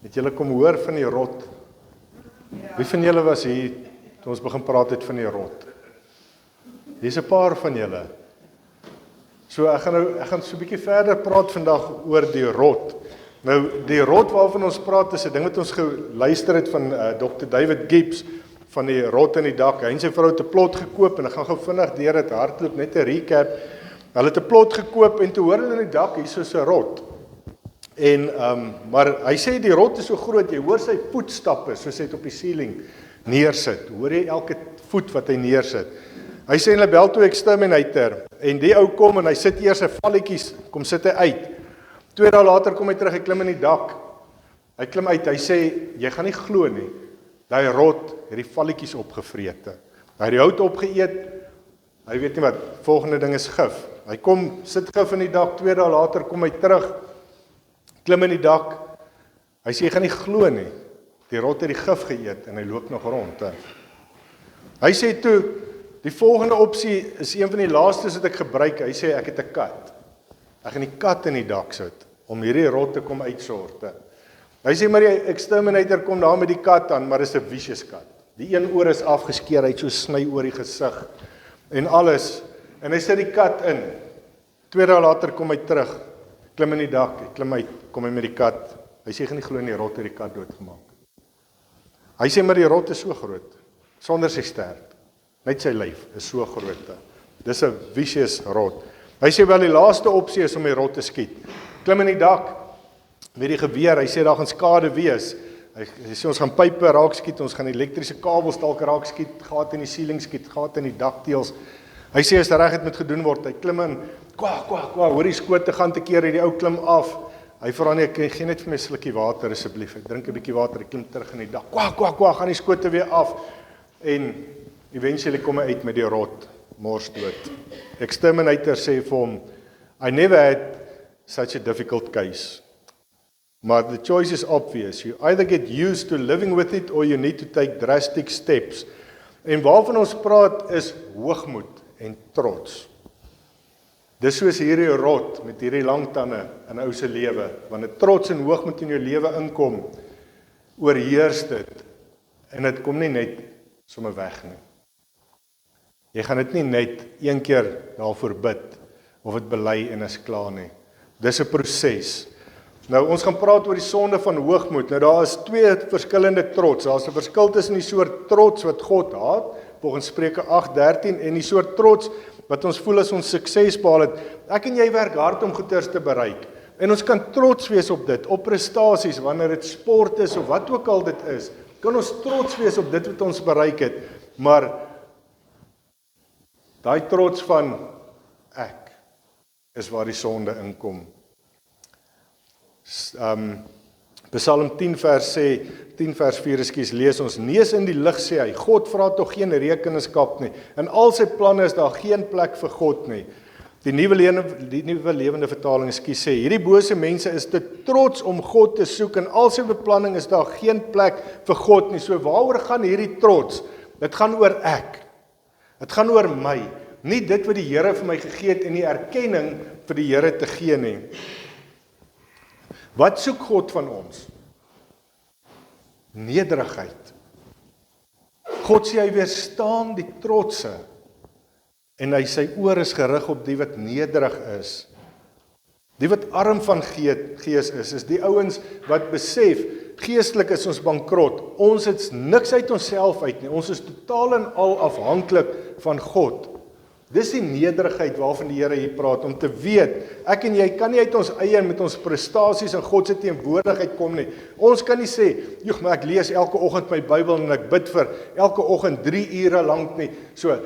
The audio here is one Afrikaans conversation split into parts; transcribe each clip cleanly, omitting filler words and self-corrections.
Het julle kom hoor van die rot? Wie van julle was hier toe ons begin praat het van die rot? Hier's 'n paar van julle. So ek gaan so 'n bietjie verder praat vandag oor die rot. Nou die rot waarvan ons praat is 'n ding wat ons geluister het van Dr. David Gibbs van die rot in die dak. Hy en sy vrou het 'n plot gekoop en ek gaan gou vinnig deur dit hardloop net 'n recap. Hulle het 'n plot gekoop en toe hoor hulle in die dak hier so 'n rot. En maar hy sê die rot is so groot, jy hoor sy voetstappe soos hy dit op die ceiling neersit. Hoor jy elke voet wat hy neersit. Hy sê hulle bel toe exterminator en die ou kom en hy sit eers sy valletjies, kom sit hy uit. 2 dae later kom hy terug, hy klim in die dak. Hy klim uit, hy sê jy gaan nie glo nie. Daai rot het die valletjies opgevrete. Hy het die hout opgeëet. Hy weet nie wat, volgende ding is gif. Hy kom sit gif in die dak, 2 dae later kom hy terug. Klim in die dak. Hy sê jy gaan nie glo nie. Die rot het die gif geëet en hy loop nog rond. Hy sê toe die volgende opsie is een van die laastes wat ek gebruik. Hy sê ek het 'n kat. Ek gaan die kat in die dak sit om hierdie rot te kom uitsorte. Hy sê maar die exterminator kom daar met die kat aan, maar dis 'n vicious kat. Die een oor is afgeskeer, hy het so sny oor die gesig en alles. En hy sit die kat in. 2 dae later kom hy terug. Klim in die dak, hy klim uit, kom hy met die kat. Hy sê gaan nie glo nie, die rot het die kat doodgemaak. Hy sê maar die rot is so groot, sonder sy stert. Net sy lyf is so groot. Dis 'n vicious rot. Hy sê wel die laaste opsie is om die rot te skiet. Klim in die dak met die geweer. Hy sê daar gaan skade wees. Hy sê ons gaan pype raak skiet, ons gaan elektriese kabels dalk raak skiet, gate in die ceiling skiet, gate in die dakteels. Hy sê as reg het moet gedoen word. Hy klim in, kwak, hoor die skote gaan te keer, die ou klim af. Hy vra nee, gee net vir my 'n slukkie water asseblief. Hy drink 'n bietjie water, hy klim terug in die dak. Kwak, gaan die skote weer af. En eventually kom hy uit met die rot, mors dood. Exterminator sê vir hom, I never had such a difficult case. But the choice is obvious. You either get used to living with it or you need to take drastic steps. En waarvan ons praat is hoogmoed en trots. Dis soos hierdie rot met hierdie lang tande in 'n ou se lewe. Wanneer trots en hoogmoed in jou lewe inkom, oorheers dit. En dit kom nie net sommer weg nie. Jy gaan dit nie net een keer daarvoor bid of dit bely en is klaar nie. Dis 'n proses. Nou ons gaan praat oor die sonde van hoogmoed. Nou daar is 2 verskillende trots. Daar's 'n verskil tussen die soort trots wat God haat, volgens Spreuke 8:13 en die soort trots wat ons voel as ons sukses behaal het. Ek en jy werk hard om goeders te bereik. En ons kan trots wees op dit, op prestasies, wanneer dit sport is of wat ook al dit is. Kan ons trots wees op dit wat ons bereik het, maar daai trots van ek is waar die sonde inkom. Psalm 10 vers 4 lees ons, neus in die lig sê hy, God vra tog geen rekenskap nie. In al sy planne is daar geen plek vir God nie. Die nuwe lewende vertaling sê, hierdie bose mense is te trots om God te soek, en al sy beplanning is daar geen plek vir God nie. So waaroor gaan hierdie trots? Dit gaan oor ek. Dit gaan oor my. Nie dit wat die Here vir my gegee het en die erkenning vir die Here te gee nie. Wat soek God van ons? Nederigheid. God sê hy weerstaan die trotse en hy sy oor is gerig op die wat nederig is. Die wat arm van gees is die ouens wat besef, geestelik is ons bankrot. Ons het niks uit onsself uit nie. Ons is totaal en al afhanklik van God. Dis die nederigheid waarvan die Here hier praat, om te weet, ek en jy kan nie uit ons eie met ons prestasies en God se teenwoordigheid kom nie. Ons kan nie sê, joh, maar ek lees elke oggend my Bybel en ek bid vir elke oggend 3 ure lank nie. So,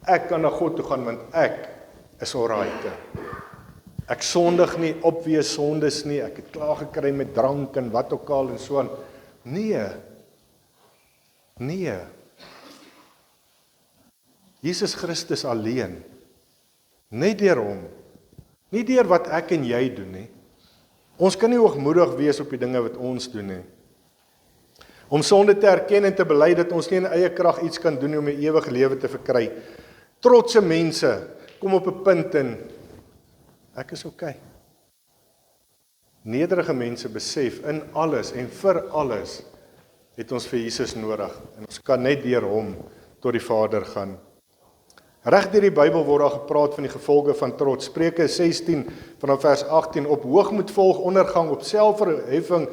ek kan na God toe gaan, want ek is alright. Ek sondig nie, opwees sondes nie, ek het klaar gekry met drank en wat ook al en so aan. Nee. Jesus Christus alleen, net deur hom, nie deur wat ek en jy doen nie. Ons kan nie hoogmoedig wees op die dinge wat ons doen nie. Om sonde te erken en te bely dat ons nie in eie krag iets kan doen om 'n ewige lewe te verkry. Trotse mense kom op 'n punt en ek is okay. Nederige mense besef in alles en vir alles het ons vir Jesus nodig en ons kan net deur hom tot die Vader gaan. Reg deur die Bybel word daar gepraat van die gevolge van trots. Spreuke 16 vanaf vers 18, op hoogmoed volg ondergang, op selfverheffing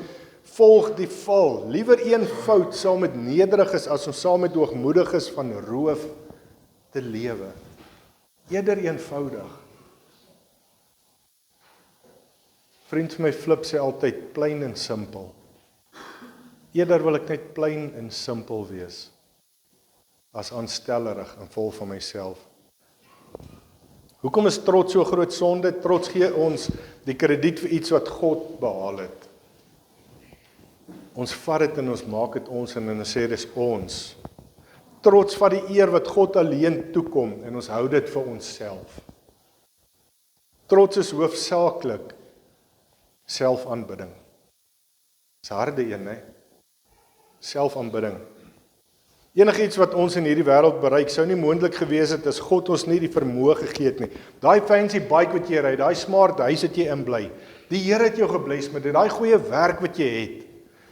volg die val. Liewer een fout saam met nederiges as om saam met hoogmoediges van roof te lewe. Eerder eenvoudig. Vriend van my Flip sê altyd plain en simpel. Eerder wil ek net plain en simpel wees as aanstellerig en vol van myself. Hoekom is trots so groot sonde? Trots gee ons die krediet vir iets wat God behaal het. Ons vat dit en ons maak dit ons en ons sê dis ons. Trots vat die eer wat God alleen toekom en ons hou dit vir onsself. Trots is hoofsaaklik selfaanbidding. Dis 'n harde een, hè? Selfaanbidding. Enigiets wat ons in hierdie wêreld bereik, sou nie moontlik gewees het as God ons nie die vermoë gegee het nie. Daai fancy bike wat jy ry, daai smart huis wat jy inbly, die Here het jou gebless met dit, daai goeie werk wat jy het,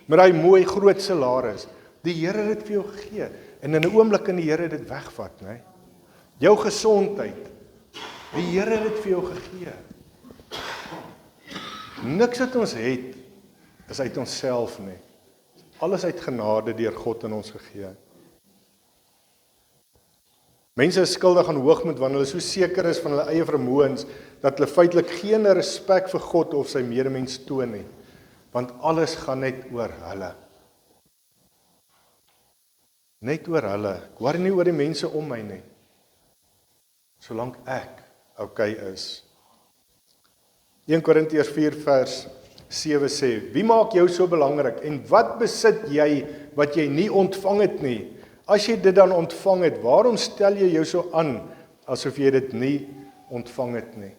met daai mooi groot salaris, die Here het dit vir jou gegee, en in 'n oomblik kan die Here dit wegvat, né? Jou gesondheid, die Here het dit vir jou gegee. Niks wat ons het, is uit onsself nie. Alles uit genade deur God in ons gegee. Mense is skuldig aan hoogmoed wanneer hulle so seker is van hulle eie vermoëns dat hulle feitelik geen respek vir God of sy medemens toon nie, want alles gaan net oor hulle. Net oor hulle. Ek worry nie oor die mense om my nie, solank ek okay is. 1 Korintiërs 4 vers 7 sê, wie maak jou so belangrik en wat besit jy wat jy nie ontvang het nie? As jy dit dan ontvang het, waarom stel jy jou so aan asof jy dit nie ontvang het nie?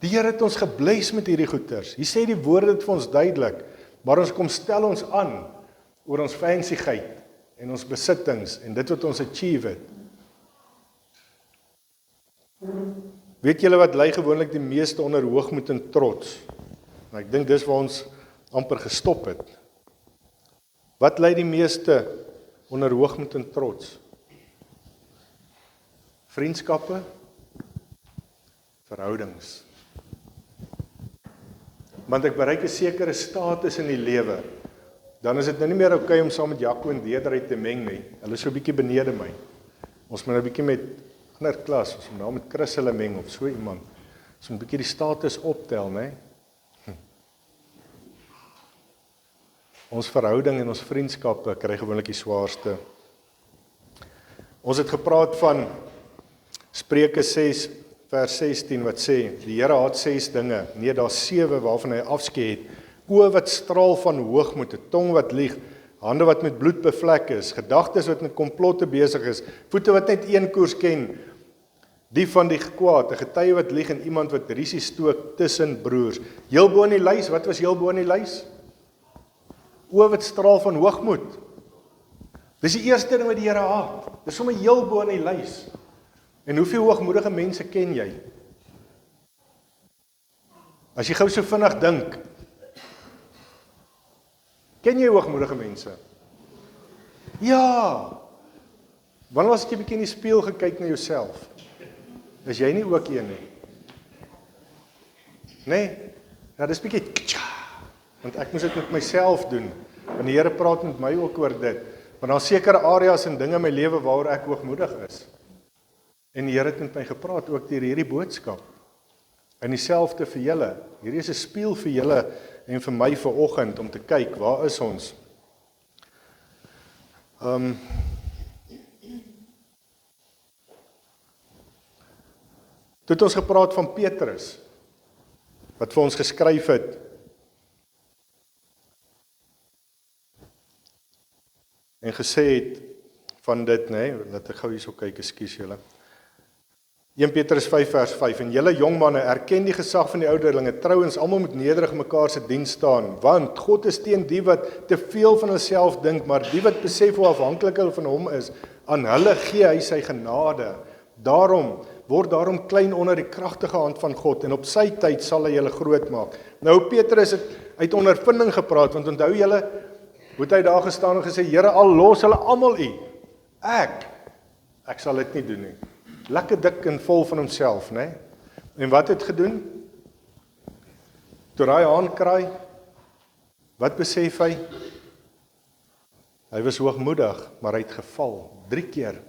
Die Here het ons gebless met hierdie goeders. Hier sê die woorde dit vir ons duidelik, maar ons kom stel ons aan oor ons fancyheid en ons besittings en dit wat ons achieve het. Weet julle wat lei gewoonlik die meeste onder hoogmoed en trots? Nou, ek dink dis waar ons amper gestop het. Wat lei die meeste onder hoogmoed en trots? Vriendskappe, verhoudings. Want ek bereik 'n sekere status in die lewe, dan is dit nou nie meer okay om saam met Jaco en Deedrey te meng nie. Hulle is so 'n bietjie benede my. Ons moet nou 'n bietjie met ander klas, ons moet nou met Chris hulle meng of so iemand. Ons moet 'n bietjie die status optel, né? Ons verhouding en ons vriendskappe kry gewoonlik die swaarste. Ons het gepraat van Spreuke 6 vers 16 wat sê, die Here haat 6 dinge, nee daar's 7 waarvan hy afskei het. Oë wat straal van hoogmoed, 'n tong wat lieg, hande wat met bloed bevlek is, gedagtes wat met komplotte besig is, voete wat net een koers ken, die van die kwaad, 'n getuie wat lieg en iemand wat rusie stook tussen broers. Heel bo in die lys, wat was heel bo in die lys? Oë wat straal van hoogmoed. Dis die eerste ding wat die Here haat. Dis sommer heel bo in die lys. En hoeveel hoogmoedige mense ken jy? As jy gou so vinnig dink, ken jy hoogmoedige mense? Ja. Wanneer laas het jy bietjie in die spieël gekyk na jouself? Is jy nie ook een nie? Nee? Ja, dis bietjie want ek moes dit met myself doen. Want die Here praat met my ook oor dit. Want daar sekere areas en dinge in my lewe waaroor ek hoogmoedig is. En die Here het met my gepraat ook deur hierdie boodskap. En dieselfde vir julle. Hierdie is 'n spieël vir julle en vir my vanoggend om te kyk, waar is ons? Toe het ons gepraat van Petrus, wat vir ons geskryf het, en gesê het van dit, nee, laat ek gou hierso kyk, ekskuus julle. 1 Petrus 5 vers 5, en julle jong manne, erken die gesag van die ouderlinge, trouens almal moet nederig mekaar se diens staan, want God is teen die wat te veel van homself dink, maar die wat besef hoe afhanklik hulle van hom is, aan hulle gee hy sy genade. Daarom word daarom klein onder die kragtige hand van God, en op sy tyd sal hy julle groot maak. Nou Petrus het uit ondervinding gepraat, want onthou julle, hoe het hy daar gestaan en gesê, Here, al los hulle almal u, ek sal dit nie doen nie. Lekker dik en vol van homself, né? En wat het gedoen? Toe hy aankraai, wat besef hy? Hy was hoogmoedig, maar hy het geval. 3 keer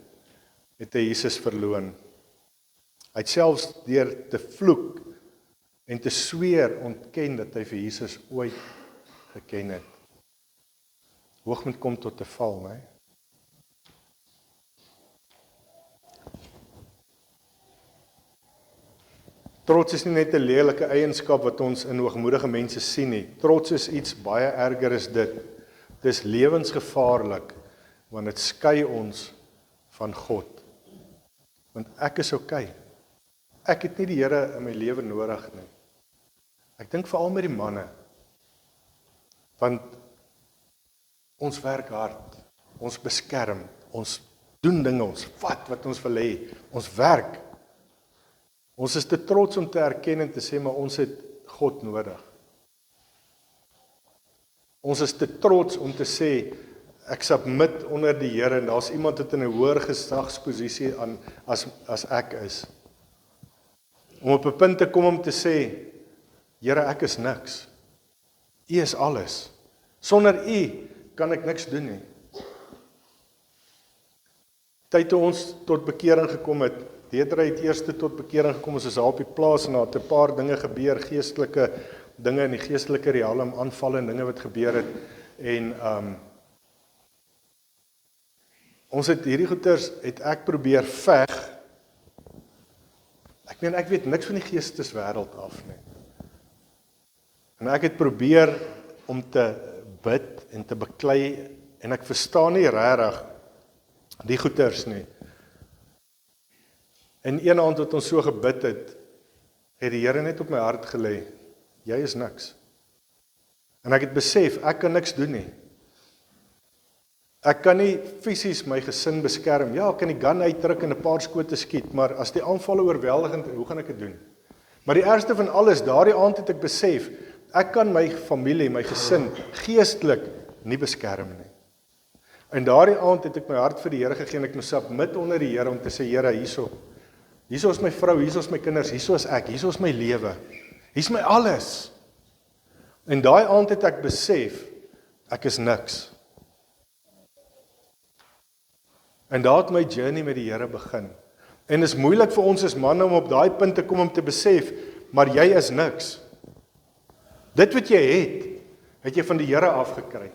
het hy Jesus verloon. Hy het selfs deur te vloek en te sweer ontken dat hy vir Jesus ooit geken het. Hoogmoed kom tot 'n val, né? Trots is nie net 'n lelike eienskap wat ons in hoogmoedige mense sien nie. Trots is iets baie erger as dit. Dit is lewensgevaarlik, want dit skei ons van God. Want ek is okay. Ek het nie die Here in my lewe nodig nie. Ek dink veral met die manne. Want ons werk hard, ons beskerm, ons doen dinge, ons vat wat ons wil hê, ons werk. Ons is te trots om te erken en te sê, maar ons het God nodig. Ons is te trots om te sê, ek submit onder die Here, en daar's iemand wat in 'n hoër gesagsposisie aan as ek is. Om op 'n punt te kom om te sê, Here, ek is niks. U is alles. Sonder U kan ek niks doen nie. Tyd toe ons tot bekering gekom het, Deidre het eerste tot bekering gekom, ons is daar op die plaas en daar het 'n paar dinge gebeur, geestelike dinge in die geestelike riekalm, aanvalle en dinge wat gebeur het, en ons het hierdie goeters, het ek probeer veg. Ek weet niks van die geesteswêreld af nie. En ek het probeer om te bid en te beklei, en ek verstaan nie regtig die goeters nie. En een aand wat ons so gebid het die Here net op my hart gelê, jy is niks. En ek het besef, ek kan niks doen nie. Ek kan nie fisies my gesin beskerm. Ja, ek kan die gun uitdruk en 'n paar skote skiet, maar as die aanvalle oorweldigend, hoe gaan ek dit doen? Maar die ergste van alles, daardie aand het ek besef, ek kan my familie, my gesin, geestelik nie beskerm nie. En daardie aand het ek my hart vir die Here gegee en ek moes submit onder die Here om te sê, Here, hierso is my vrou, hierso is my kinders, hierso is ek, hierso is my lewe, hier's my alles. En daai aand het ek besef, ek is niks. En daar het my journey met die Here begin. En is moeilik vir ons as manne om op daai punt te kom om te besef, maar jy is niks. Dit wat jy het jy van die Here afgekry.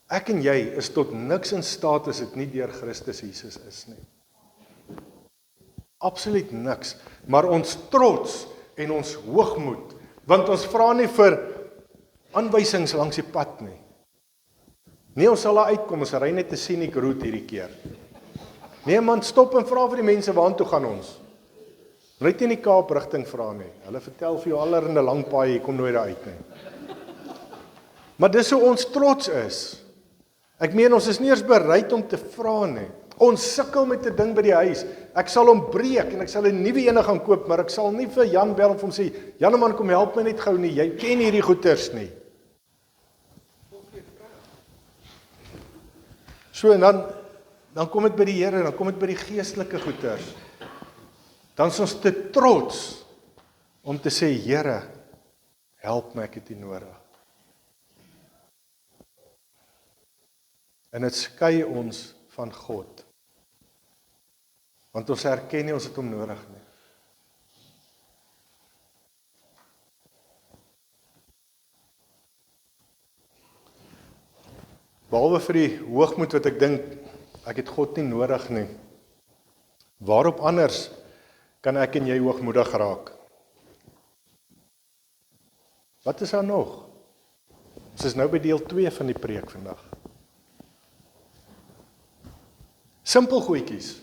Ek en jy is tot niks in staat as dit nie deur Christus Jesus is nie. Absoluut niks. Maar ons trots en ons hoogmoed, want ons vra nie vir aanwysings langs die pad nie. Nee, ons sal daar uitkom, ons ry net 'n scenic route hierdie keer. Nee man, stop en vra vir die mense, waartoe gaan ons? Net in die Kaap rigting vra nie. Hulle vertel vir jou allerhande lang paai, jy kom nooit daar uit nie. Maar dis hoe ons trots is. Ek meen, ons is nie eens bereid om te vra nie. Ons sukkel met 'n ding by die huis. Ek sal hom breek en ek sal 'n nuwe ene gaan koop, maar ek sal nie vir Jan bel en vir hom sê, Janeman, kom help my net gou nie, jy ken hierdie goeters nie. So en dan kom dit by die Here, dan kom dit by die geestelike goeters. Dan is ons te trots om te sê, Here, help my, ek het U nodig. En dit skei ons van God. Want ons erken nie ons het hom nodig nie. Behalwe vir die hoogmoed wat ek dink, ek het God nie nodig nie. Waarop anders kan ek en jy hoogmoedig raak? Wat is daar nog? Ons is nou by deel 2 van die preek vandag. Simpel goedjies.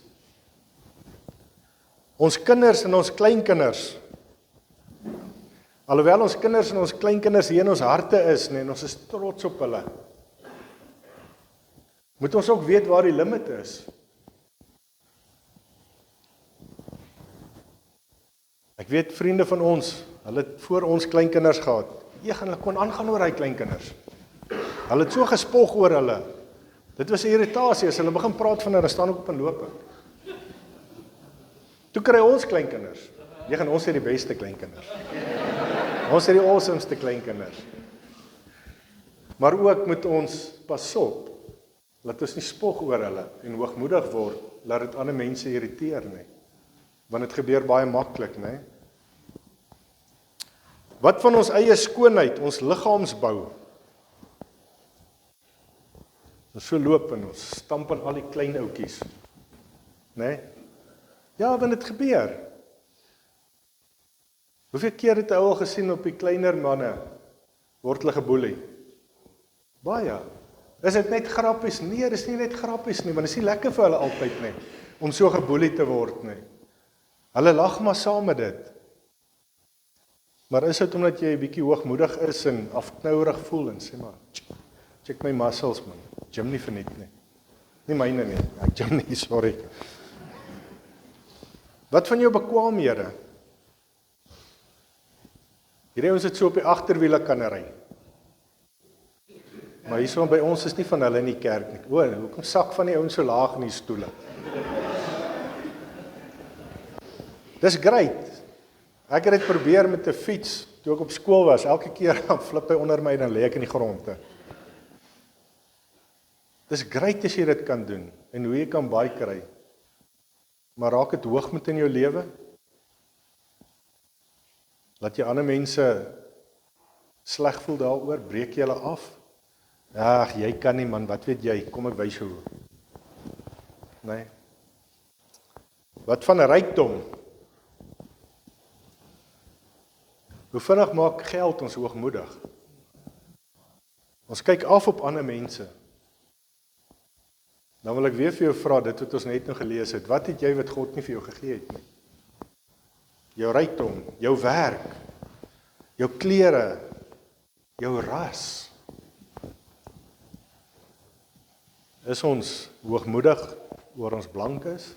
Ons kinders en ons kleinkinders. Alhoewel ons kinders en ons kleinkinders hier in ons harte is, en ons is trots op hulle, moet ons ook weet waar die limit is. Ek weet vriende van ons, hulle het voor ons kleinkinders gehad. Gaan hulle kon aangaan oor hy kleinkinders. Hulle het so gespog oor hulle. Dit was 'n irritasie as hulle begin praat van hulle staan op en loop. Toe kry ons kleinkinders. Ons het die beste kleinkinders. Ons het die awesomeste kleinkinders. Maar ook moet ons pas op, laat ons nie spog oor hulle en hoogmoedig word, laat dit ander mense irriteer nie. Want dit gebeur baie maklik, né? Wat van ons eie skoonheid, ons liggaamsbou? Ons so loop en ons stamp aan al die klein oudjies, né? Ja, want dit gebeur. Hoeveel keer het jy al gesien op die kleiner manne word hulle geboelie? Baie. Is dit net grappies? Nee, dis nie net grappies nie, want dit is nie lekker vir hulle altyd nie, om so geboelie te word nie. Hulle lag maar saam met dit. Maar is dit omdat jy 'n bietjie hoogmoedig is en afknourig voel en sê maar, check my muscles man, gym nie verniet nie. Nie myne nie, ek gym nie, sorry. Wat van jou bekwaamhede? Hierdie ons het so op die agterwiele kan ry. Maar hierso by ons is nie van hulle in die kerk nie. Hoekom sak van die ouens so laag in die stoele? Dis great. Ek het dit probeer met 'n fiets toe ek op skool was. Elke keer dan flip hy onder my en dan lê ek in die grond. Dis great as jy dit kan doen en hoe jy kan baie kry. Maar raak dit hoogmoed in jou lewe? Laat jy ander mense sleg voel daaroor, breek jy hulle af? Ag, jy kan nie man, wat weet jy? Kom ek wys jou. Nee. Wat van 'n rykdom? Hoe vinnig maak geld ons hoogmoedig? Ons kyk af op ander mense. Dan wil ek weer vir jou vra, dit wat ons net nou gelees het, wat het jy wat God nie vir jou gegee het nie? Jou rykdom, jou werk, jou klere, jou ras. Is ons hoogmoedig oor ons blank is?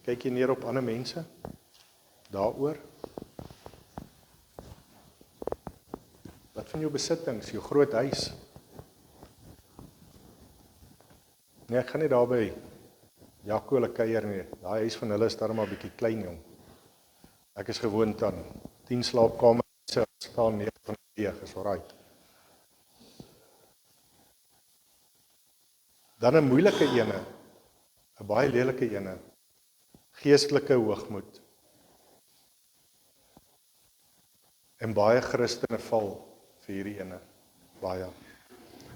Kyk jy neer op ander mense? Daaroor? Wat van jou besittings, jou groot huis? Nee, ek gaan nie daar by Jaco hulle kuier nie. Daai huis van hulle is darem maar 'n bietjie klein, jong. Ek is gewoond aan 10 slaapkamers, staan 9 van die week, is alright. Dan 'n moeilike ene, 'n baie lelike ene, geestelike hoogmoed. En baie Christene val vir hierdie ene, baie.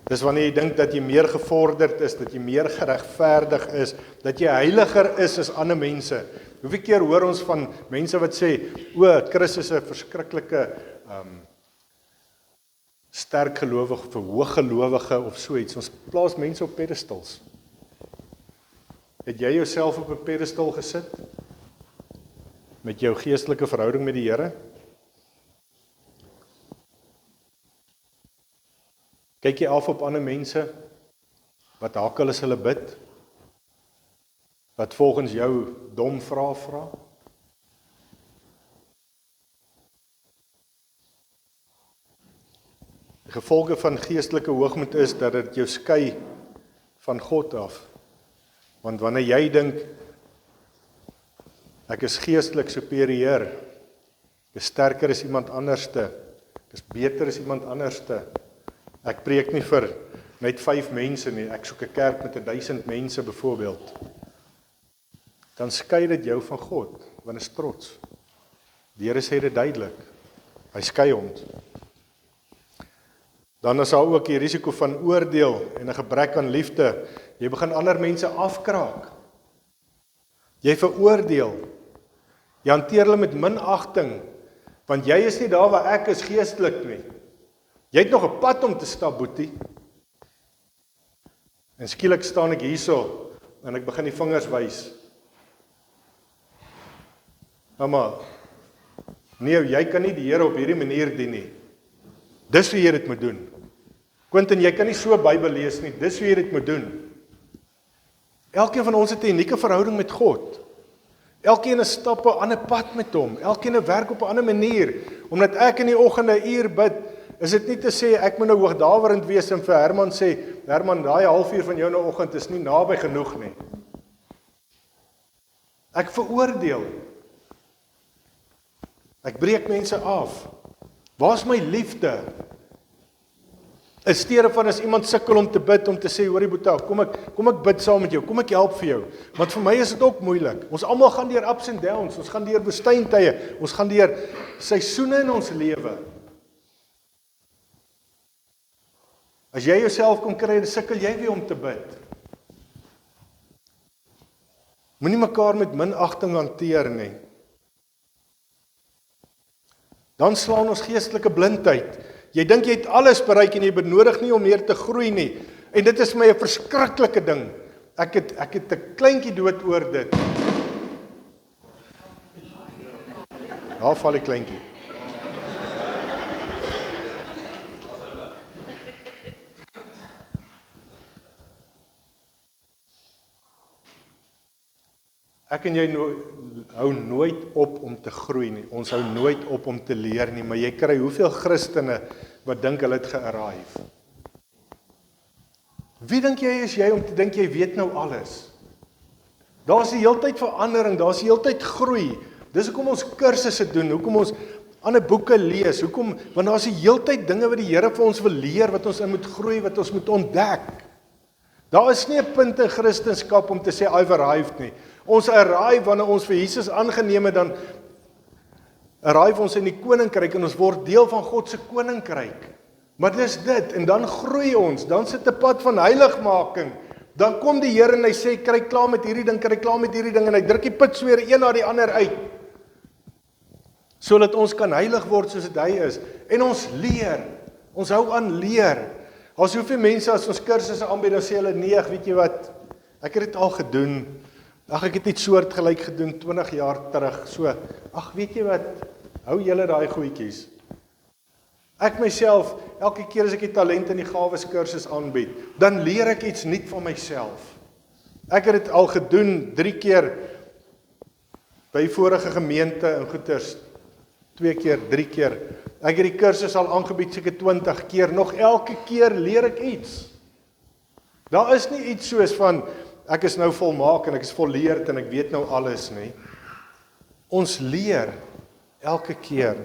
Dis wanneer jy dink dat jy meer gevorderd is, dat jy meer geregverdig is, dat jy heiliger is as ander mense. Hoeveel keer hoor ons van mense wat sê, Christus is 'n verskriklike sterk gelowige of 'n hoog gelowige of so iets. Ons plaas mense op pedestals. Het jy jouself op 'n pedestal gesit? Met jou geestelike verhouding met die Here? Kyk jy af op ander mense? Wat hakel as hulle bid? Wat volgens jou dom vrae vra? Die gevolge van geestelike hoogmoed is dat dit jou skei van God af. Want wanneer jy dink, ek is geestelik superieur, ek is sterker as iemand anderste, ek is beter as iemand anderste, ek preek nie vir net 5 mense nie, ek soek 'n kerk met 1000 mense byvoorbeeld, dan skei dit jou van God, want is trots. Die Here sê dit duidelik, hy skei ons. Dan is daar ook die risiko van oordeel en 'n gebrek aan liefde. Jy begin ander mense afkraak. Jy veroordeel. Jy hanteer hulle met minagting, want jy is nie daar waar ek is geestelik nie. Jy het nog 'n pad om te stap, boetie. En skielik staan ek hierso en ek begin die vingers wys. Mamma, nee, jy kan nie die Here op hierdie manier dien nie. Dis hoe jy dit moet doen. Quentin, jy kan nie so Bybel lees nie, dis hoe jy dit moet doen. Elkeen van ons het 'n unieke verhouding met God. Elkeen stap 'n ander pad met hom. Elkeen werk op 'n ander manier. Omdat ek in die oggend 'n uur bid, is dit nie te sê ek moet nou hoogdaverend wees en vir Herman sê, Herman, daai halfuur van jou in die oggend is nie naby genoeg nie. Ek veroordeel. Ek breek mense af. Waar's my liefde? In steede van as iemand sukkel om te bid, om te sê, hoorie Boeta, kom ek bid saam met jou, kom ek help vir jou. Want vir my is dit ook moeilik. Ons almal gaan deur ups and downs, ons gaan deur woestyntye, ons gaan deur seisoene in ons lewe. As jy jouself kom kry, dan sukkel jy weer om te bid. Moenie mekaar met minagting hanteer nie. Dan slaan ons geestelike blindheid. Jy dink jy het alles bereik en jy benodig nie om meer te groei nie. En dit is vir my 'n verskriklike ding. Ek het 'n kleintjie dood oor dit. Daar val die kleintjie. Ek en jy hou nooit op om te groei nie. Ons hou nooit op om te leer nie, maar jy kry hoeveel Christene wat dink hulle het ge-arrive. Wie dink jy is jy om te dink jy weet nou alles? Daar's die heeltyd verandering, daar's die heeltyd groei. Dis hoekom ons kursusse doen, hoekom ons ander boeke lees, want daar's die heeltyd dinge wat die Here vir ons wil leer, wat ons in moet groei, wat ons moet ontdek. Daar is nie 'n punt in Christendom om te sê I've arrived nie. Ons arrive wanneer ons vir Jesus aangeneem het, dan arrive ons in die koninkryk en ons word deel van God se koninkryk. Maar dis dit, en dan groei ons, dan sit 'n pad van heiligmaking. Dan kom die Here en hy sê, kry klaar met hierdie ding, kry klaar met hierdie ding, en hy druk die pitsweer een na die ander uit. Sodat ons kan heilig word soos dit hy is. En ons leer, ons hou aan leer. As hoeveel mense as ons kursusse aanbied, dan sê hulle, nee, weet jy wat, ek het dit al gedoen. Ek het iets soortgelyk gedoen 20 jaar terug. So, weet jy wat, hou julle daai goedjies. Ek myself, elke keer as ek die talent en die gawes kursus aanbied, dan leer ek iets nuut van myself. Ek het dit al gedoen 3 keer by vorige gemeente in Goeters, 2 keer, 3 keer. Ek het die kursus al aangebied seker 20 keer, nog elke keer leer ek iets. Daar is nie iets soos van, ek is nou volmaak en ek is volleerd en ek weet nou alles nie. Ons leer elke keer.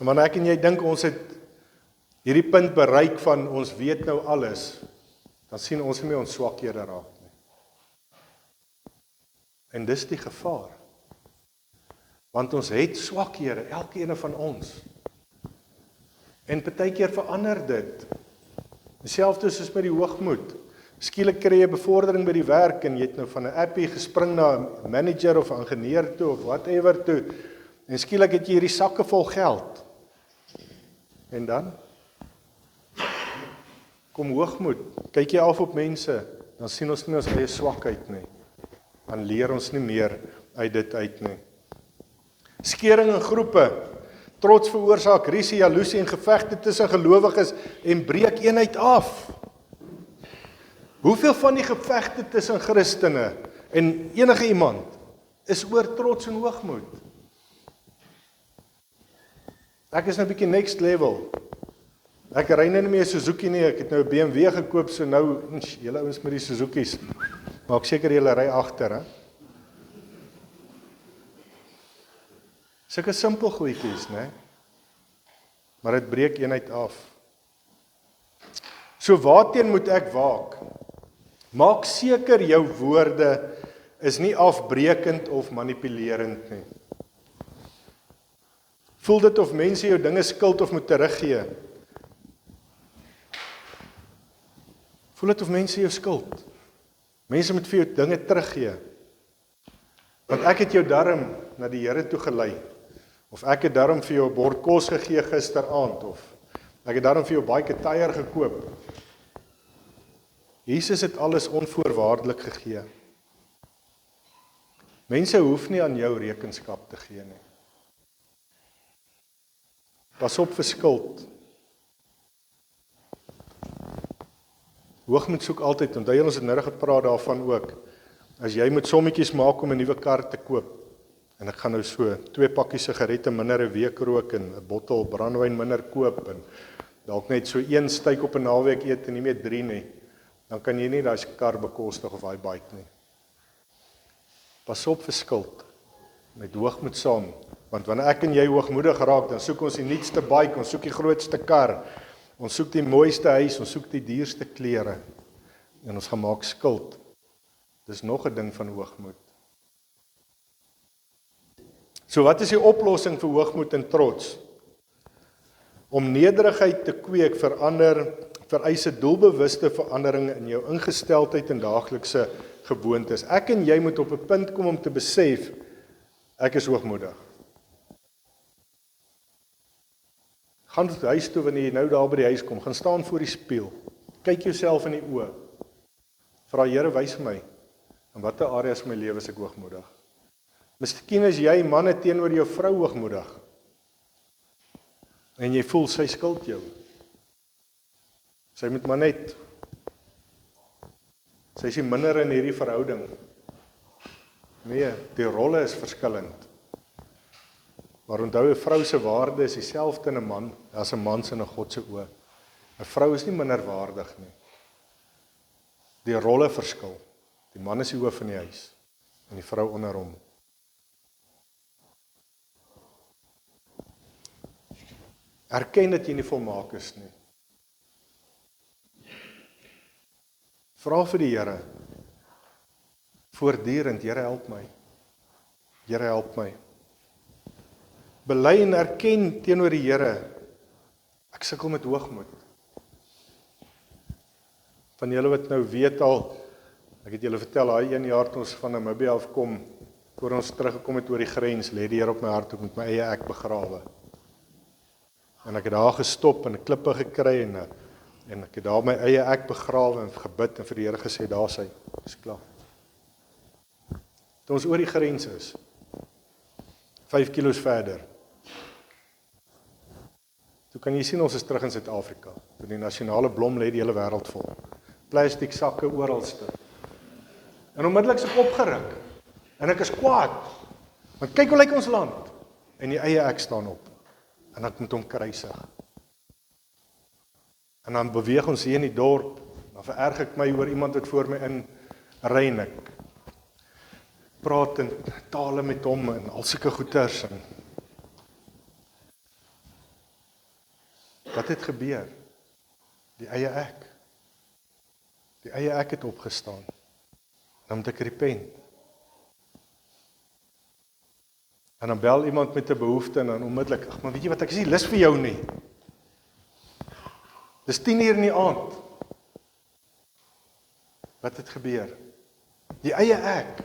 En wanneer ek en jy dink ons het hierdie punt bereik van ons weet nou alles, dan sien ons nie ons swakhede raak nie. En dis die gevaar. Want ons het swakhede, elkeen van ons. En partykeer verander dit. Dieselfde soos met die hoogmoed. Skielik kry jy bevordering by die werk en jy het nou van 'n appie gespring na 'n manager of 'n ingenieur toe of whatever toe. En skielik het jy hierdie sakke vol geld. En dan kom hoogmoed. Kyk jy af op mense, dan sien ons nie ons eie swakheid nie. Dan leer ons nie meer uit dit uit nie. Skering in groepe. Trots veroorsaak rusie, jaloesie en gevegte tussen gelowiges en breek eenheid af. Hoeveel van die gevegte tussen Christene en enige iemand is oor trots en hoogmoed? Ek is nou 'n bietjie next level. Ek ry nou nie meer Suzuki nie, ek het nou 'n BMW gekoop, so nou, julle ouens met die Suzuki's, maak seker julle ry agter, hè? Sulke simpel goedjies, né? Maar dit breek eenheid af. So waarteen moet ek waak? Maak seker jou woorde is nie afbreekend of manipulerend nie. Voel dit of mense jou dinge skuld of moet teruggee? Voel dit of mense jou skuld? Mense moet vir jou dinge teruggee. Want ek het jou darm na die Here toe gelei. Of ek het darm vir jou 'n bord kos gegee gisteraand, of ek het darm vir jou baie tyre gekoop. Jesus het alles onvoorwaardelik gegee. Mense hoef nie aan jou rekenskap te gee nie. Pas op vir skuld. Hoogmoed soek altyd, onthou ons het nou gepraat daarvan ook. As jy moet sommetjies maak om 'n nuwe kar te koop, en ek gaan nou so 2 pakkies sigarette minder 'n week rook en 'n bottel brandewyn minder koop en dalk net so 1 steak op 'n naweek eet en nie meer 3 nie, dan kan jy nie daai kar bekostig of daai bike nie. Pas op vir skuld met hoogmoed saam, want wanneer ek en jy hoogmoedig raak, dan soek ons die nuutste bike, ons soek die grootste kar, ons soek die mooiste huis, ons soek die duurste klere en ons gaan maak skuld. Dis nog 'n ding van hoogmoed. So wat is die oplossing vir hoogmoed en trots? Om nederigheid te kweek vereis 'n doelbewuste verandering in jou ingesteldheid en daaglikse gewoontes. Ek en jy moet op 'n punt kom om te besef, ek is hoogmoedig. Gaan tot huis toe wanneer jy nou daar by die huis kom, gaan staan voor die spieël. Kyk jouself in die oë. Vra Here, wys my, in watter areas van my lewe is ek hoogmoedig? Miskien is jy manne teenoor jou vrou hoogmoedig. En jy voel sy skuld jou. Sy moet maar net. Sy is nie minder in hierdie verhouding. Nee, die rolle is verskillend. Maar onthou, 'n vrou se waarde is dieselfde in 'n man as 'n man se in 'n God se oë. 'n Vrou is nie minderwaardig nie. Die rolle verskil. Die man is die hoof van die huis en die vrou onder hom. Erken dat jy nie volmaak is nie. Vra vir die Here, voortdurend, Here help my. Here help my. Bely en erken teenoor die Here, ek sukkel met hoogmoed. Van julle wat nou weet al, ek het julle vertel, daai 1 jaar toe ons van Namibië af kom, voor ons teruggekom het oor die grens, lê die Here op my hart, ek moet my eie ek begrawe. En ek het daar gestop en 'n klippe gekry en ek het daar my eie ek begrawe en gebid en vir die Here gesê, daar is hy, dis klaar. Toe ons oor die grens is, 5 kilos verder, toe kan jy sien ons is terug in Suid-Afrika, toe die nasionale blom lê die hele wêreld vol, plastiek sakke oralste. En onmiddellik is ek opgeruk, en ek is kwaad, want kyk hoe lyk ons land, en die eie ek staan op, en ek moet hom kruisig. En dan beweeg ons hier in die dorp, dan vererg ek my oor iemand wat voor my in ry en ek praat in tale met hom en al sulke goeters. Wat het gebeur? Die eie ek. Die eie ek het opgestaan. Dan moet ek repent. En dan bel iemand met 'n behoefte en dan onmiddellik, ag, maar weet jy wat, ek is nie lus vir jou nie. Dis 10:00 in die aand. Wat het gebeur? Die eie ek.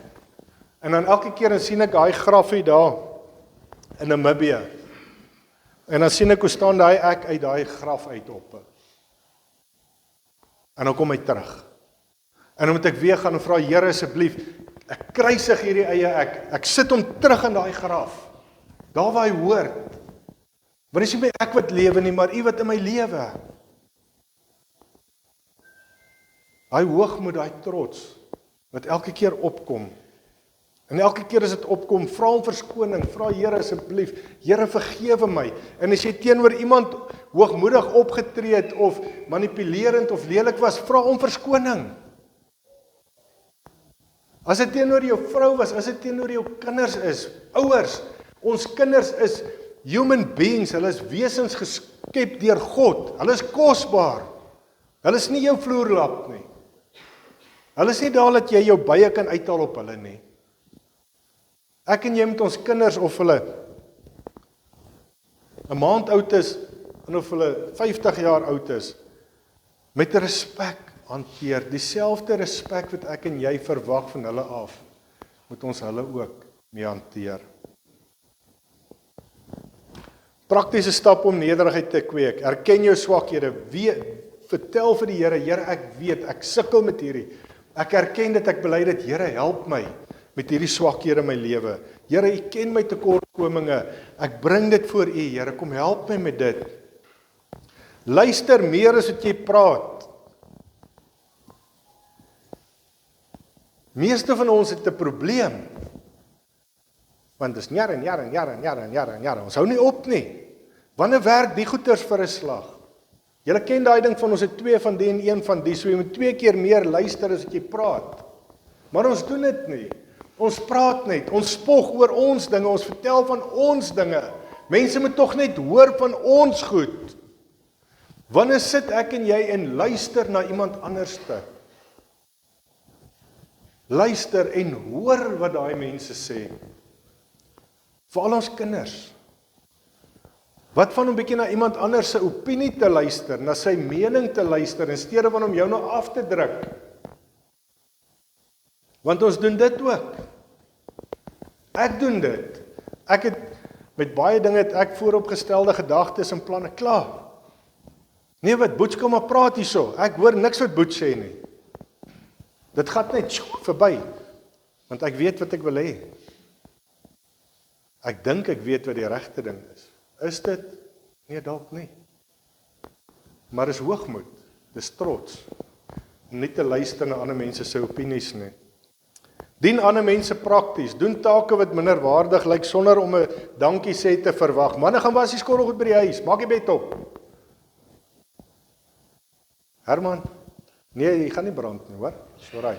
En dan elke keer dan sien ek daai grafie daar in Namibië. En dan sien ek hoe staan daai ek uit daai graf uit op. En dan kom hy terug. En dan moet ek weer gaan en vra, Here asseblief, ek kruisig hierdie eie ek. Ek sit hom terug in daai graf. Daar waar hy hoort. Want dis nie my ek wat lewe nie, maar U wat in my lewe. Daai hoogmoed, daai trots wat elke keer opkom. En elke keer as dit opkom, vra hom verskoning, vra Here asseblief, Here vergewe my. En as jy teenoor iemand hoogmoedig opgetree het of manipulerend of lelik was, vra hom verskoning. As dit teenoor jou vrou was, as dit teenoor jou kinders is, ouers, ons kinders is human beings, hulle is wesens geskep deur God. Hulle is kosbaar. Hulle is nie jou vloerlap nie. Hulle is nie daar dat jy jou bye kan uithaal op hulle nie. Ek en jy met ons kinders of hulle 'n maand oud is en of hulle 50 jaar oud is, met respek hanteer. Dieselfde respek wat ek en jy verwag van hulle af, moet ons hulle ook mee hanteer. Praktiese stap om nederigheid te kweek. Erken jou swakhede. Vertel vir die Here, Here, ek weet, ek sukkel met hierdie. Ek erken dat ek bely dit, Here, help my met hierdie swakhede in my lewe. Here, U ken my tekortkominge. Ek bring dit voor U, Here, kom help my met dit. Luister meer as wat jy praat. Meeste van ons het 'n probleem. Want dis jare en jare en jare en jare en jare en jare. Ons hou nie op nie. Wanneer werk die goeters vir 'n slag? Julle ken daai ding van ons het 2 van die en 1 van die, so jy moet 2 keer meer luister as wat jy praat. Maar ons doen dit nie. Ons praat net, ons spog oor ons dinge, ons vertel van ons dinge. Mense moet tog net hoor van ons goed. Wanneer sit ek en jy en luister na iemand anderste? Luister en hoor wat daai mense sê. Veral ons kinders. Wat van om bietjie na iemand anders se opinie te luister, na sy mening te luister, in steede van om jou nou af te druk? Want ons doen dit ook. Ek doen dit. Ek het met baie dinge het ek vooropgestelde gedagtes en planne klaar. Nee, wat Boets kom maar praat hierso. Ek hoor niks wat Boets sê nie. Dit gaan net verby. Want ek weet wat ek wil hê. Ek dink ek weet wat die regte ding is. Is dit? Nee, dalk nie. Maar is hoogmoed, dis trots. Om nie te luister na ander mense se opinies nie. Dien ander mense prakties, doen take wat minderwaardig lyk sonder om 'n dankie sê te verwag. Manne gaan was die skorrelgoed by die huis, maak die bed op. Herman, nee, jy gaan nie brand nie, hoor? Sorry.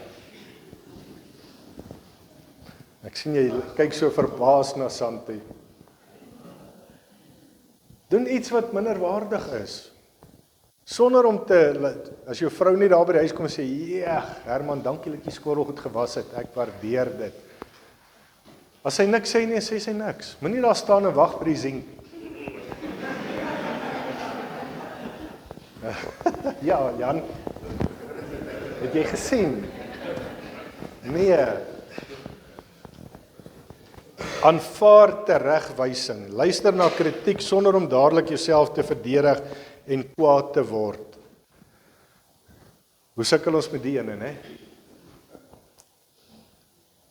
Ek sien jy kyk so verbaas na Santi. Doen iets wat minderwaardig is. Sonder om te, as jou vrou nie daar by die huis kom en sê, "Ja, Herman, dankie dat jy skorrelgoed gewas het, ek waardeer dit." As sy niks sê nie, sê sy niks. Moenie daar staan en wag by die sink. Ja, Jan, het jy gesien? Nee. Aanvaar teregwysing. Luister na kritiek sonder om dadelik jouself te verdedig en kwaad te word. Hoe sukkel ons met die ene, né?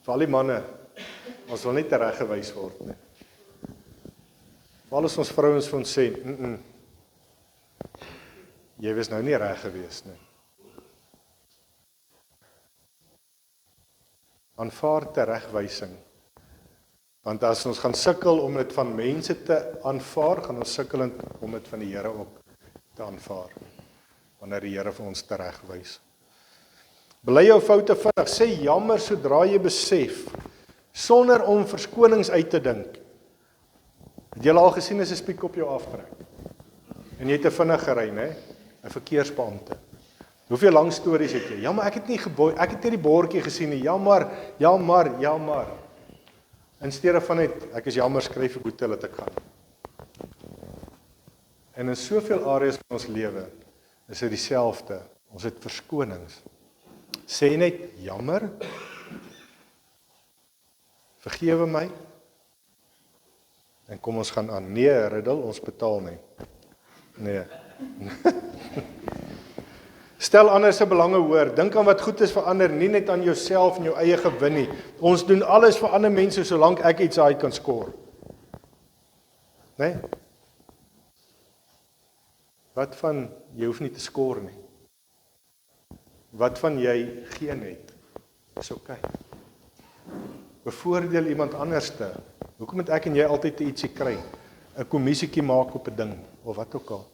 Vir al die manne, ons wil nie tereggewys word nie. Veral as ons vrouens vir ons sê, jy was nou nie reg gewees nie. Aanvaar teregwysing. Want as ons gaan sukkel om dit van mense te aanvaar, gaan ons sukkel om dit van die Here ook te aanvaar. Wanneer die Here vir ons teregwys. Bely jou foute vinnig, sê jammer sodra jy besef, sonder om verskonings uit te dink. Het jy al gesien as 'n spiek op jou aftrek? En jy het 'n vinnig gery, né? 'n verkeersbeampte. Hoeveel lang stories het jy? Ja, maar ek het nie die bordjie gesien nie. Jammer. In steede van net, ek is jammer, skryf 'n boete dat ek gaan. En in soveel areas van ons lewe is dit dieselfde. Ons het verskonings. Sê net jammer. Vergewe my. En kom ons gaan aan. Nee, riddel, ons betaal nie. Nee. Stel ander se belange hoor. Dink aan wat goed is vir ander, nie net aan jouself en jou eie gewin nie. Ons doen alles vir ander mense solank ek iets uit kan skoor. Nee? Wat van jy hoef nie te skoor nie? Wat van jy gee net? Dis oké. Bevoordeel iemand anderste. Hoekom moet ek en jy altyd ietsie kry? 'n Kommissietjie maak op 'n ding of wat ook al.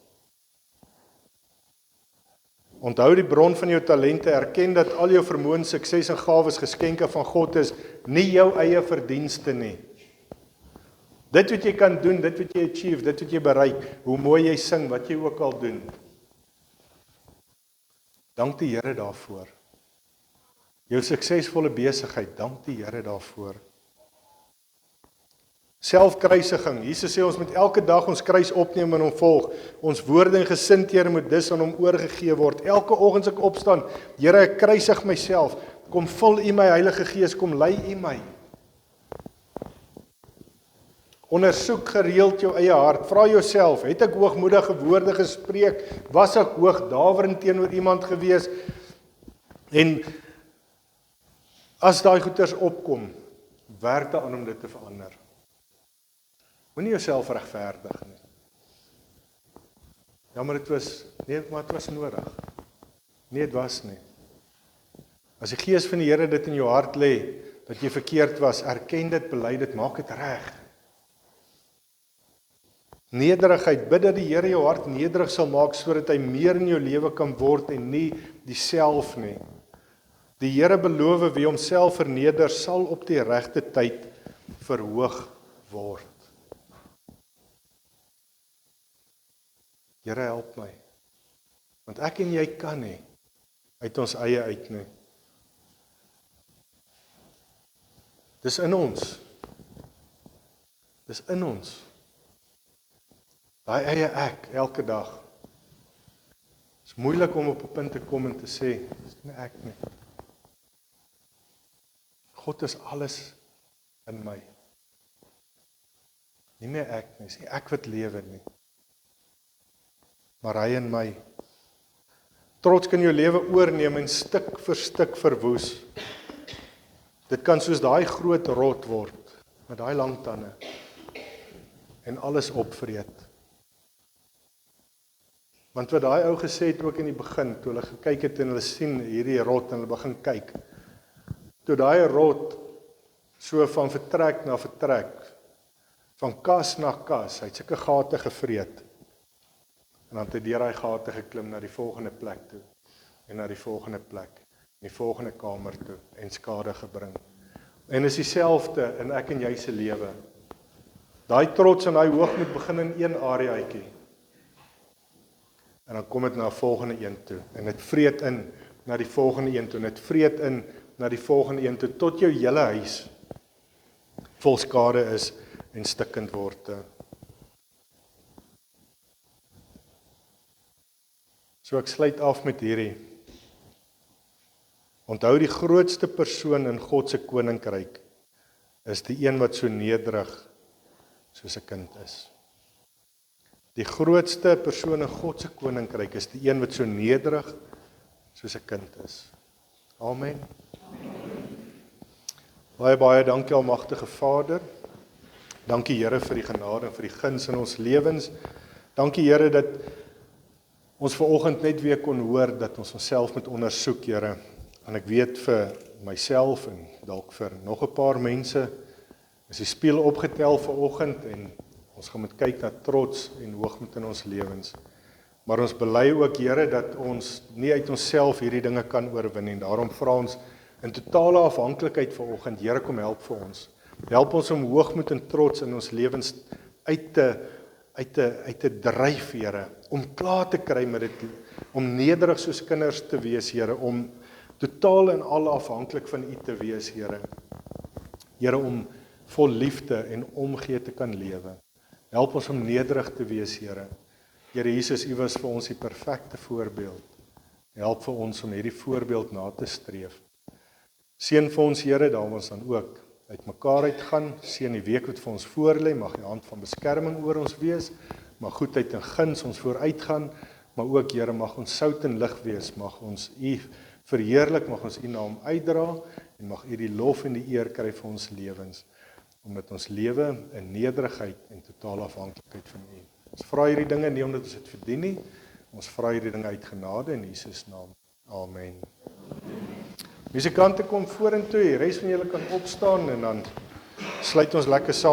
Onthou die bron van jou talente, erken dat al jou vermoëns, sukses en gawes geskenke van God is, nie jou eie verdienste nie. Dit wat jy kan doen, dit wat jy achieve, dit wat jy bereik, hoe mooi jy sing, wat jy ook al doen. Dank die Here daarvoor. Jou suksesvolle besigheid, dank die Here daarvoor. Selfkruisiging. Jesus sê ons moet elke dag ons kruis opneem en hom volg. Ons woorde en gesindhede moet dus aan hom oorgegee word. Elke oggend as ek opstaan, Here, ek kruisig myself. Kom vul U my Heilige Gees, kom lei U my. Ondersoek gereeld jou eie hart. Vra jouself, het ek hoogmoedige woorde gespreek? Was ek hoogdaverend teenoor iemand gewees? En as daai goeters opkom, werk daaraan om dit te verander. Moenie jouself regverdig nie. Ja, maar dit was nodig. Nee, dit was nie. As die Gees van die Here dit in jou hart lê, dat jy verkeerd was, erken dit, bely dit, maak dit reg. Nederigheid, bid dat die Here jou hart nederig sal maak, sodat hy meer in jou lewe kan word en nie diself nie. Die Here beloof wie homself verneder, sal op die regte tyd verhoog word. Here, help my, want ek en jy kan nie, uit ons eie uit nie. Dis in ons. Dis in ons. Daai eie ek, elke dag. Is moeilik om op 'n punt te kom en te sê, dis nie ek nie. God is alles in my. Nie meer ek nie, is nie ek wat lewe nie. Maar hy in my. Trots kan jou lewe oorneem en stuk vir stuk verwoes. Dit kan soos daai groot rot word, met daai lang tande, en alles opvreet. Want wat daai ou gesê het ook in die begin, toe hulle gekyk het en hulle sien hierdie rot en hulle begin kyk, toe daai rot so van vertrek na vertrek, van kas na kas, hy het sulke gate gevreet, en dan het hy deur daai gate geklim na die volgende plek toe, en na die volgende plek, die volgende kamer toe, en skade gebring. En is dieselfde in ek en jy se lewe. Daai trots en daai hoogmoed begin in een areaatjie, en dan kom dit na 'n volgende een toe, en dit vreet in na die volgende een toe, en dit vreet in na die volgende een toe, tot jou hele huis vol skade is en stikkend word. So ek sluit af met hierdie. Onthou, die grootste persoon in God se koninkryk is die een wat so nederig soos 'n kind is. Die grootste persoon in God se koninkryk is die een wat so nederig soos 'n kind is. Amen. Baie dankie almagtige Vader. Dankie Here vir die genade en vir die guns in ons lewens. Dankie Here dat ons vanoggend net weer kon hoor dat ons onsself moet ondersoek, Here. En ek weet vir myself en dalk vir nog 'n paar mense is die spieël opgetel vanoggend en ons gaan moet kyk na trots en hoogmoed in ons lewens. Maar ons bely ook, Here, dat ons nie uit onsself hierdie dinge kan oorwin nie. En daarom vra ons in totale afhanklikheid vanoggend, Here, kom help vir ons. Help ons om hoogmoed en trots in ons lewens uit te dryf, Here, om klaar te kry met dit, om nederig soos kinders te wees, Here, om totaal en al afhanklik van U te wees, Here. Here, om vol liefde en omgee te kan lewe. Help ons om nederig te wees, Here. Here Jesus, U was vir ons die perfekte voorbeeld. Help vir ons om hierdie voorbeeld na te streef. Seën vir ons, Here, daar ons dan ook uit mekaar uitgaan. Seën die week wat vir ons voorlê, mag die hand van beskerming oor ons wees. Mag goedheid en guns ons vooruitgaan, maar ook, Here, mag ons sout en lig wees. Mag ons U verheerlik, mag ons U naam uitdra en mag U die lof en die eer kry vir ons lewens, omdat ons lewe in nederigheid en totale afhanklikheid van U. Ons vra hierdie dinge nie omdat ons dit verdien nie, ons vra hierdie dinge uit genade in Jesus naam. Amen. Musikante kom vorentoe, die res van julle kan opstaan en dan sluit ons lekker saam.